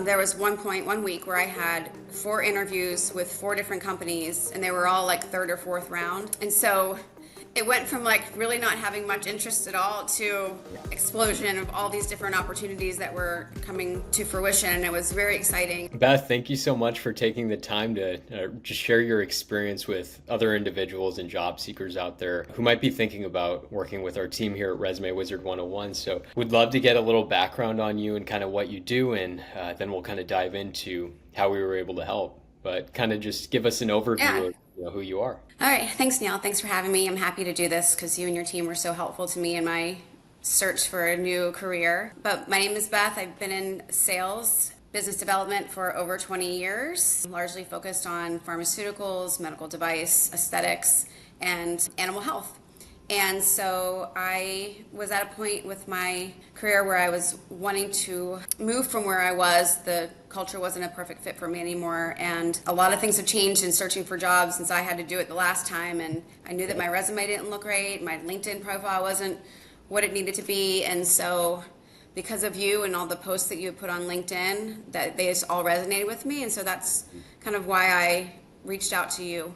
There was one week where I had 4 interviews with 4 different companies, and they were all like third or fourth round. And so it went from like really not having much interest at all to explosion of all these different opportunities that were coming to fruition, and it was very exciting. Beth, thank you so much for taking the time to just share your experience with other individuals and job seekers out there who might be thinking about working with our team here at Resume Wizard 101. So, would love to get a little background on you and kind of what you do, and then we'll kind of dive into how we were able to help. But kind of just give us an Yeah. overview of who you are. All right. Thanks, Neil. Thanks for having me. I'm happy to do this because you and your team were so helpful to me in my search for a new career. But my name is Beth. I've been in sales, business development for over 20 years, largely focused on pharmaceuticals, medical device, aesthetics, and animal health. And so I was at a point with my career where I was wanting to move from where I was. The culture wasn't a perfect fit for me anymore. And a lot of things have changed in searching for jobs since I had to do it the last time. And I knew that my resume didn't look great. My LinkedIn profile wasn't what it needed to be. And so because of you and all the posts that you put on LinkedIn, that they just all resonated with me. And so that's kind of why I reached out to you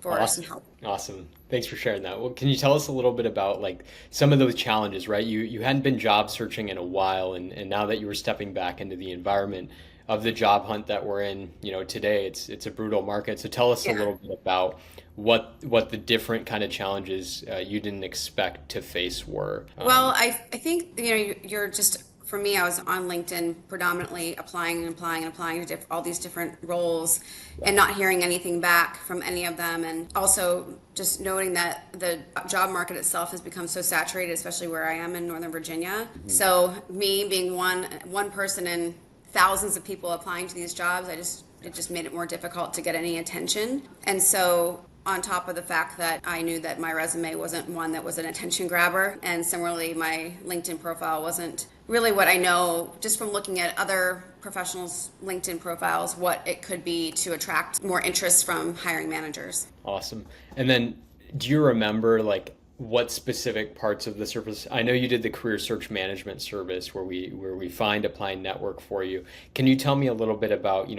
for some Awesome. help. Awesome. Thanks for sharing that. Well, can you tell us a little bit about like some of those challenges, right? You hadn't been job searching in a while, and now that you were stepping back into the environment of the job hunt that we're in, today it's a brutal market. So tell us a Yeah. little bit about what the different kind of challenges you didn't expect to face were. Well, I think you're just for me. I was on LinkedIn predominantly applying and applying and applying to all these different roles, and not hearing anything back from any of them, and also just noting that the job market itself has become so saturated, especially where I am in Northern Virginia. So me being one person in thousands of people applying to these jobs, it just made it more difficult to get any attention. And so on top of the fact that I knew that my resume wasn't one that was an attention grabber, and similarly my LinkedIn profile wasn't really what I know just from looking at other professionals' LinkedIn profiles, what it could be to attract more interest from hiring managers. Awesome. And then do you remember like what specific parts of the service? I know you did the career search management service where we find apply network for you. Can you tell me a little bit about,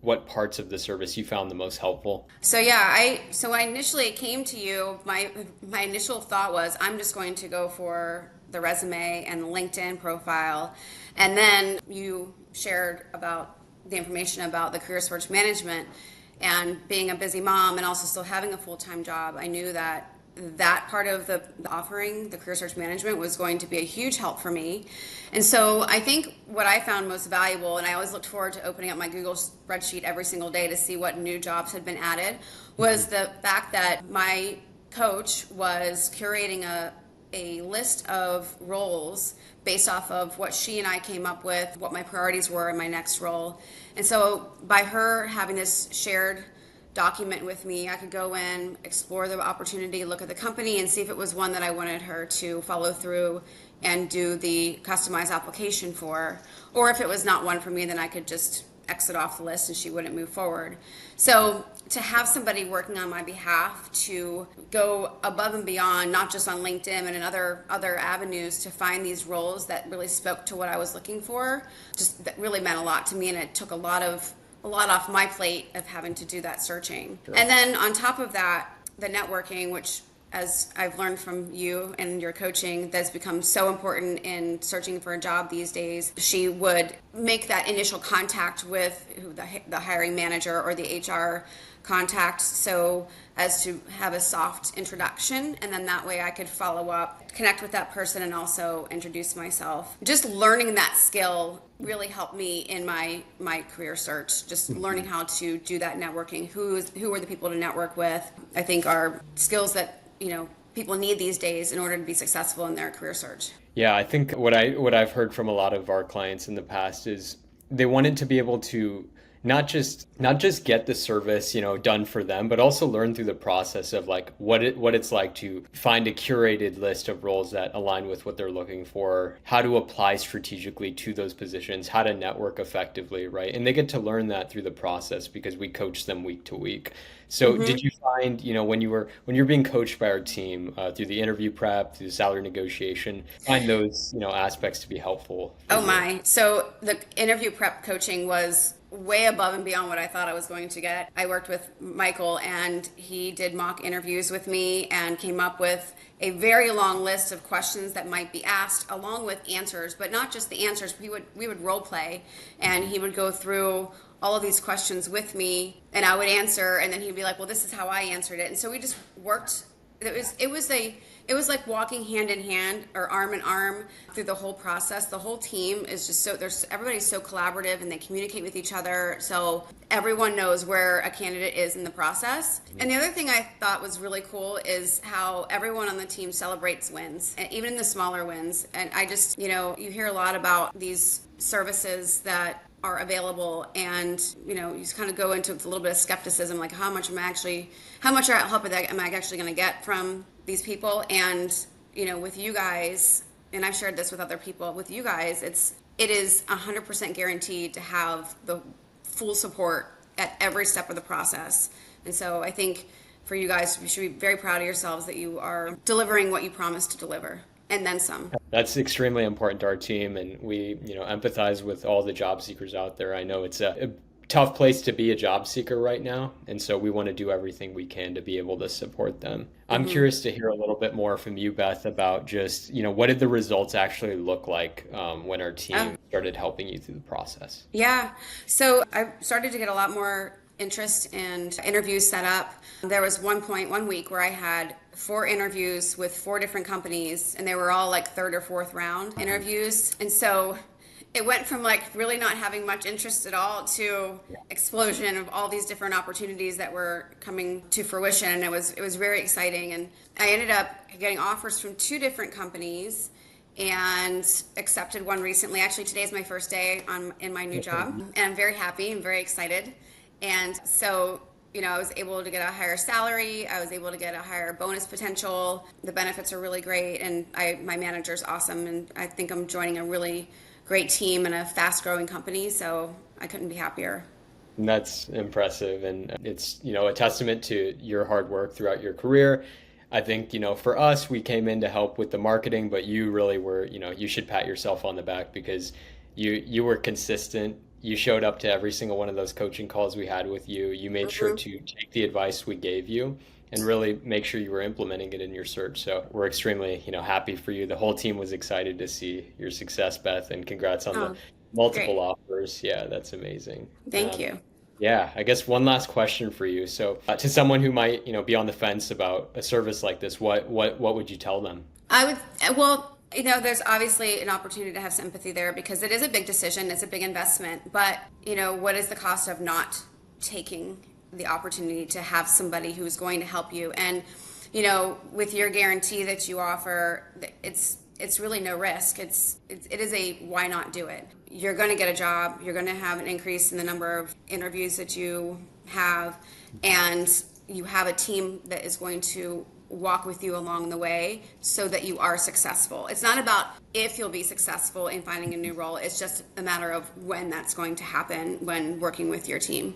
what parts of the service you found the most helpful? So yeah, so when I initially came to you, my initial thought was I'm just going to go for the resume and the LinkedIn profile, and then you shared about the information about the career search management, and being a busy mom and also still having a full-time job, I knew that that part of the offering, the career search management, was going to be a huge help for me. And so I think what I found most valuable, and I always looked forward to opening up my Google spreadsheet every single day to see what new jobs had been added, was the fact that my coach was curating a list of roles based off of what she and I came up with, what my priorities were in my next role. And so by her having this shared document with me, I could go in, explore the opportunity, look at the company, and see if it was one that I wanted her to follow through and do the customized application for. Or if it was not one for me, then I could just exit off the list and she wouldn't move forward. So to have somebody working on my behalf to go above and beyond, not just on LinkedIn and in other avenues, to find these roles that really spoke to what I was looking for, just that really meant a lot to me, and it took a lot off my plate of having to do that searching. Sure. And then on top of that, the networking, which as I've learned from you and your coaching, that's become so important in searching for a job these days. She would make that initial contact with the hiring manager or the HR contact, so as to have a soft introduction, and then that way I could follow up, connect with that person, and also introduce myself. Just learning that skill really helped me in my career search. Just learning how to do that networking, who are the people to network with, I think are skills that people need these days in order to be successful in their career search. Yeah, I think what I've heard from a lot of our clients in the past is they wanted to be able to not just get the service, done for them, but also learn through the process of like what it's like to find a curated list of roles that align with what they're looking for, how to apply strategically to those positions, how to network effectively, right? And they get to learn that through the process because we coach them week to week. So Mm-hmm. did you find, when you're being coached by our team through the interview prep, through the salary negotiation, find those, aspects to be helpful for Oh you? my. So the interview prep coaching was way above and beyond what I thought I was going to get. I worked with Michael and he did mock interviews with me and came up with a very long list of questions that might be asked along with answers, but not just the answers. We would role play and he would go through all of these questions with me and I would answer and then he'd be like, "Well, this is how I answered it." And so we just worked. It was like walking hand in hand or arm in arm through the whole process. The whole team is just everybody's so collaborative and they communicate with each other. So everyone knows where a candidate is in the process. And the other thing I thought was really cool is how everyone on the team celebrates wins, and even the smaller wins. And I just, you hear a lot about these services that are available and you just kind of go into a little bit of skepticism, like how much help am I actually going to get from these people. And with you guys, and I've shared this with other people, with you guys it is 100% guaranteed to have the full support at every step of the process. And so I think for you guys, you should be very proud of yourselves that you are delivering what you promised to deliver and then some. That's extremely important to our team, and we, empathize with all the job seekers out there. I know it's a tough place to be a job seeker right now, and so we want to do everything we can to be able to support them. I'm Mm-hmm. curious to hear a little bit more from you, Beth, about just, what did the results actually look like when our team started helping you through the process? Yeah. So I started to get a lot more interest and interviews set up. There was one week where I had 4 interviews with 4 different companies, and they were all like third or fourth round interviews. And so it went from like really not having much interest at all to explosion of all these different opportunities that were coming to fruition. And it was very exciting. And I ended up getting offers from 2 different companies and accepted one recently. Actually, today is my first day in my new job, and I'm very happy and very excited. And so, I was able to get a higher salary. I was able to get a higher bonus potential. The benefits are really great, and my manager's awesome, and I think I'm joining a really great team and a fast-growing company. So I couldn't be happier. And that's impressive. And it's, a testament to your hard work throughout your career. I think, for us, we came in to help with the marketing, but you really were, you should pat yourself on the back because you were consistent. You showed up to every single one of those coaching calls we had with you. You made sure Mhm. to take the advice we gave you and really make sure you were implementing it in your search. So we're extremely, happy for you. The whole team was excited to see your success, Beth, and congrats on the Oh, multiple great. offers. Yeah, that's amazing. Thank you. Yeah, I guess one last question for you. So, to someone who might, be on the fence about a service like this, what would you tell them? I would, well, there's obviously an opportunity to have sympathy there because it is a big decision, it's a big investment. But, what is the cost of not taking the opportunity to have somebody who's going to help you? And, with your guarantee that you offer, it's really no risk. It is a why not do it? You're going to get a job. You're going to have an increase in the number of interviews that you have, and you have a team that is going to walk with you along the way so that you are successful. It's not about if you'll be successful in finding a new role. It's just a matter of when that's going to happen when working with your team.